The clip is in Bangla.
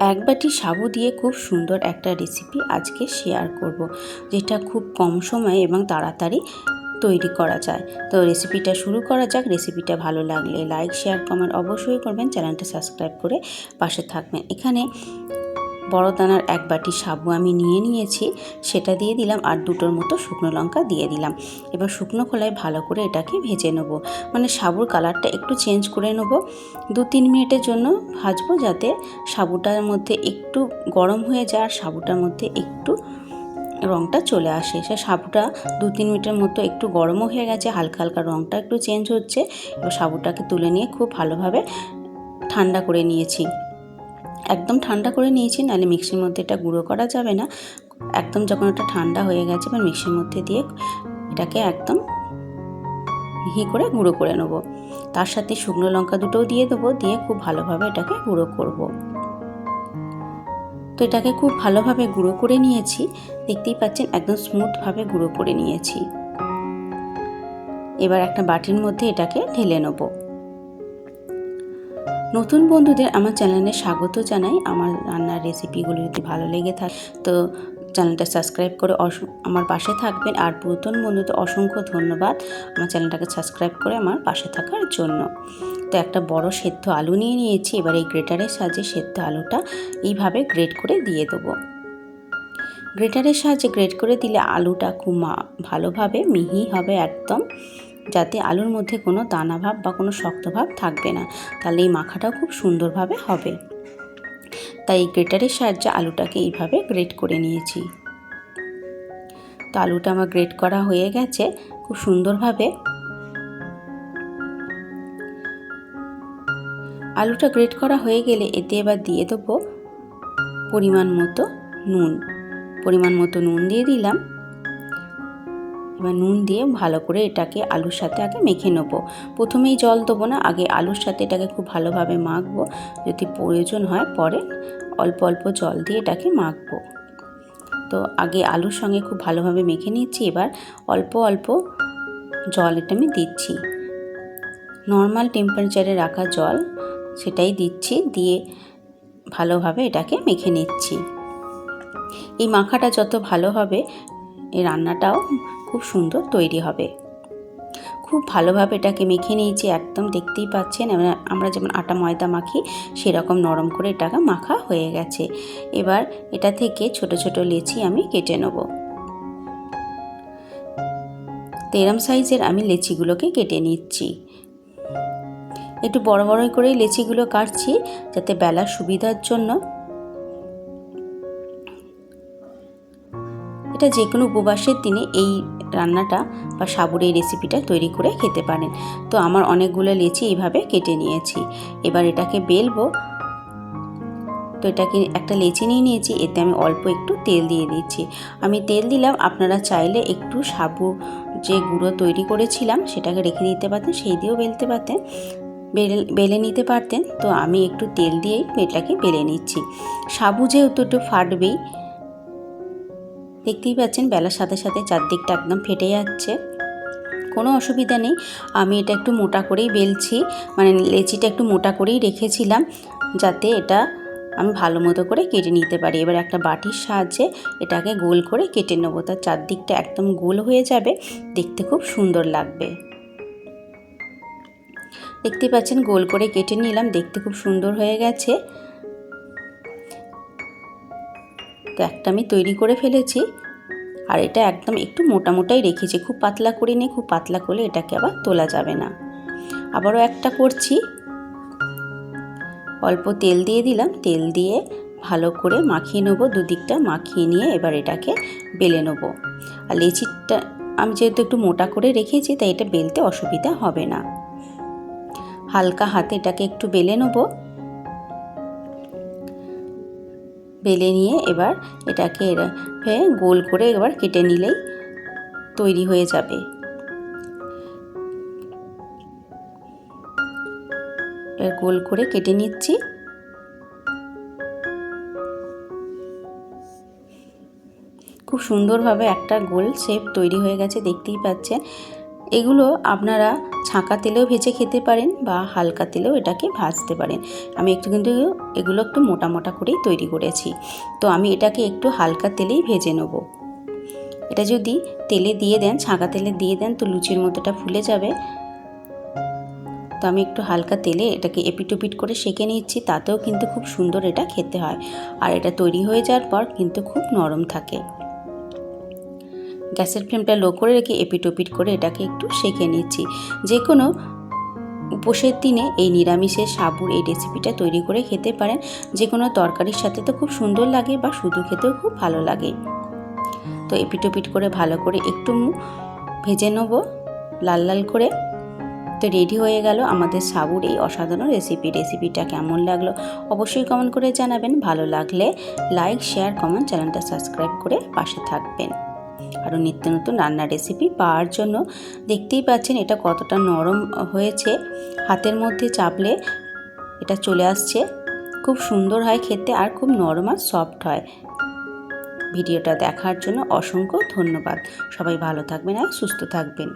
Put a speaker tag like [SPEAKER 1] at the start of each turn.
[SPEAKER 1] এক বাটি সাবু দিয়ে খুব সুন্দর একটা রেসিপি আজকে শেয়ার করব, যেটা খুব কম সময়ে এবং তাড়াতাড়ি তৈরি করা যায়। তো রেসিপিটা শুরু করা যাক। রেসিপিটা ভালো লাগলে লাইক, শেয়ার, কমেন্ট অবশ্যই করবেন। চ্যানেলটা সাবস্ক্রাইব করে পাশে থাকবেন। এখানে বড় দানার এক বাটি সাবু আমি নিয়েছি, সেটা দিয়ে দিলাম, আর দুটোর মতো শুকনো লঙ্কা দিয়ে দিলাম। এবার শুকনো খোলায় ভালো করে এটাকে ভেজে নেব, মানে সাবুর কালারটা একটু চেঞ্জ করে নেব। 2-3 মিনিটের জন্য ভাজবো, যাতে সাবুটার মধ্যে একটু গরম হয়ে যায় আর সাবুটার মধ্যে একটু রঙটা চলে আসে। সে সাবুটা 2-3 মিনিটের মতো একটু গরমও হয়ে গেছে, হালকা হালকা রঙটা একটু চেঞ্জ হচ্ছে। এবার সাবুটাকে তুলে নিয়ে খুব ভালোভাবে ঠান্ডা করে নিয়েছি। একদম ঠান্ডা করে নিয়েছি, নাহলে মিক্সির মধ্যে এটা গুঁড়ো করা যাবে না। একদম যখন এটা ঠান্ডা হয়ে গেছে, এবার মিক্সির মধ্যে দিয়ে এটাকে একদম মিহি করে গুঁড়ো করে নেব। তার সাথে শুকনো লঙ্কা দুটোও দিয়ে দেবো, দিয়ে খুব ভালোভাবে এটাকে গুঁড়ো করব। তো এটাকে খুব ভালোভাবে গুঁড়ো করে নিয়েছি, দেখতেই পাচ্ছেন একদম স্মুথভাবে গুঁড়ো করে নিয়েছি। এবার একটা বাটির মধ্যে এটাকে ঢেলে নেব। নতুন বন্ধুদের আমার চ্যানেলে স্বাগত জানাই। আমার রান্নার রেসিপিগুলো যদি ভালো লেগে থাকে তো চ্যানেলটা সাবস্ক্রাইব করে আমার পাশে থাকবেন। আর পুরাতন বন্ধুদের অসংখ্য ধন্যবাদ আমার চ্যানেলটাকে সাবস্ক্রাইব করে আমার পাশে থাকার জন্য। তো একটা বড় সেদ্ধ আলু নিয়েছি। এবার এই গ্রেটারের সাহায্যে সেদ্ধ আলুটা এইভাবে গ্রেট করে দিয়ে দেবো। গ্রেটারের সাহায্যে গ্রেট করে দিলে আলুটা খুব ভালোভাবে মিহি হবে একদম, যাতে আলুর মধ্যে কোনো দানা ভাব বা কোনো শক্ত ভাব থাকবে না, তাহলে এই মাখাটাও খুব সুন্দরভাবে হবে। তাই গ্রেটারের সাহায্যে আলুটাকে এইভাবে গ্রেট করে নিয়েছি। তো আলুটা আমার গ্রেট করা হয়ে গেছে খুব সুন্দরভাবে। আলুটা গ্রেট করা হয়ে গেলে এতে এবার দিয়ে দেবো পরিমাণ মতো নুন দিয়ে দিলাম। এবার নুন দিয়ে ভালো করে এটাকে আলুর সাথে আগে মেখে নেবো। প্রথমেই জল দেবো না, আগে আলুর সাথে এটাকে খুব ভালোভাবে মাখবো। যদি প্রয়োজন হয় পরে অল্প অল্প জল দিয়ে এটাকে মাখবো। তো আগে আলুর সঙ্গে খুব ভালোভাবে মেখে নিচ্ছি। এবার অল্প অল্প জল এটা আমি দিচ্ছি, নর্মাল টেম্পারেচারে রাখা জল সেটাই দিচ্ছি, দিয়ে ভালোভাবে এটাকে মেখে নিচ্ছি। এই মাখাটা যত ভালো হবে এই রান্নাটাও খুব সুন্দর তৈরি হবে। খুব ভালোভাবে এটাকে মেখে নিয়েছি, একদম দেখতেই পাচ্ছেন আমরা যেমন আটা ময়দা মাখি সেরকম নরম করে এটাকে মাখা হয়ে গেছে। এবার এটা থেকে ছোট ছোট লেচি আমি কেটে নেব। এরম সাইজের আমি লেচিগুলোকে কেটে নিচ্ছি। একটু বড় বড় করেই লেচিগুলো কাটছি, যাতে বেলার সুবিধার জন্য। এটা যে কোনো উপবাসের দিনে এই রান্নাটা বা সাবুর এই রেসিপিটা তৈরি করে খেতে পারেন। তো আমার অনেকগুলো লেচি এইভাবে কেটে নিয়েছি। এবার এটাকে বেলবো। তো এটাকে একটা লেচি নিয়েছি, এতে আমি অল্প একটু তেল দিয়ে দিচ্ছি। আমি তেল দিলাম, আপনারা চাইলে একটু সাবু যে গুঁড়ো তৈরি করেছিলাম সেটাকে রেখে দিতে পারতেন, সেই দিয়েও বেলতে পারতেন, বেলে নিতে পারতেন। তো আমি একটু তেল দিয়েই এটাকে বেলে নিচ্ছি। সাবু যেহেতু একটু ফাটবেই, দেখতেই পাচ্ছেন বেলার সাথে সাথে চারদিকটা একদম ফেটে যাচ্ছে, কোনো অসুবিধা নেই। আমি এটা একটু মোটা করেই বেলছি, মানে লেচিটা একটু মোটা করেই রেখেছিলাম, যাতে এটা আমি ভালো মতো করে কেটে নিতে পারি। এবার একটা বাটির সাহায্যে এটাকে গোল করে কেটে নেব, তার চারদিকটা একদম গোল হয়ে যাবে, দেখতে খুব সুন্দর লাগবে। দেখতে পাচ্ছেন গোল করে কেটে নিলাম, দেখতে খুব সুন্দর হয়ে গেছে। তো একটা আমি তৈরি করে ফেলেছি, আর এটা একদম একটু মোটাই রেখেছি, খুব পাতলা করে নিয়ে, খুব পাতলা করলে এটাকে আবার তোলা যাবে না। আবারও একটা করছি, অল্প তেল দিয়ে দিলাম, তেল দিয়ে ভালো করে মাখিয়ে নেবো, দুদিকটা মাখিয়ে নিয়ে এবার এটাকে বেলে নেবো। আর লেচিটা আমি যেহেতু একটু মোটা করে রেখেছি, তাই এটা বেলতে অসুবিধা হবে না। হালকা হাতে এটাকে একটু বেলে নেবো। বেলে নিয়ে এবার এটাকে গোল করে এবার কেটে নিলেই তৈরি হয়ে যাবে। এবার গোল করে কেটে নিচ্ছি। খুব সুন্দরভাবে একটা গোল শেপ তৈরি হয়ে গেছে, দেখতেই পাচ্ছেন। এগুলো আপনারা ছাঁকা তেলেও ভেজে খেতে পারেন বা হালকা তেলেও এটাকে ভাজতে পারেন। আমি কিন্তু এগুলো একটু মোটা মোটা করেই তৈরি করেছি। তো আমি এটাকে একটু হালকা তেলেই ভেজে নেব। এটা যদি তেলে দিয়ে দেন, ছাঁকা তেলে দিয়ে দেন, তো লুচির মতোটা ফুলে যাবে। তো আমি একটু হালকা তেলে এটাকে এপিটোপিট করে সেঁকে নিচ্ছি, তাতেও কিন্তু খুব সুন্দর এটা খেতে হয়। আর এটা তৈরি হয়ে যাওয়ার পর কিন্তু খুব নরম থাকে। গ্যাসের ফ্লেমটা লো করে রেখে এপিটোপিট করে এটাকে একটু সেঁকে নিচ্ছি। যে কোনো উপোসের দিনে এই নিরামিষের সাবুর এই রেসিপিটা তৈরি করে খেতে পারেন। যে কোনো তরকারির সাথে তো খুব সুন্দর লাগে বা শুধু খেতেও খুব ভালো লাগে। তো এপিটোপিট করে ভালো করে একটু ভেজে নেব লাল লাল করে। তো রেডি হয়ে গেল আমাদের সাবুর এই অসাধারণ রেসিপিটা কেমন লাগলো অবশ্যই কমেন্ট করে জানাবেন। ভালো লাগলে লাইক, শেয়ার, কমেন্ট, চ্যানেলটা সাবস্ক্রাইব করে পাশে থাকবেন। আরও নিত্য নতুন রান্নার রেসিপি পাওয়ার জন্য। দেখতেই পাচ্ছেন এটা কতটা নরম হয়েছে, হাতের মধ্যে চাপলে এটা চলে আসছে। খুব সুন্দর হয় খেতে আর খুব নরম আর সফট হয়। ভিডিওটা দেখার জন্য অসংখ্য ধন্যবাদ। সবাই ভালো থাকবেন আর সুস্থ থাকবেন।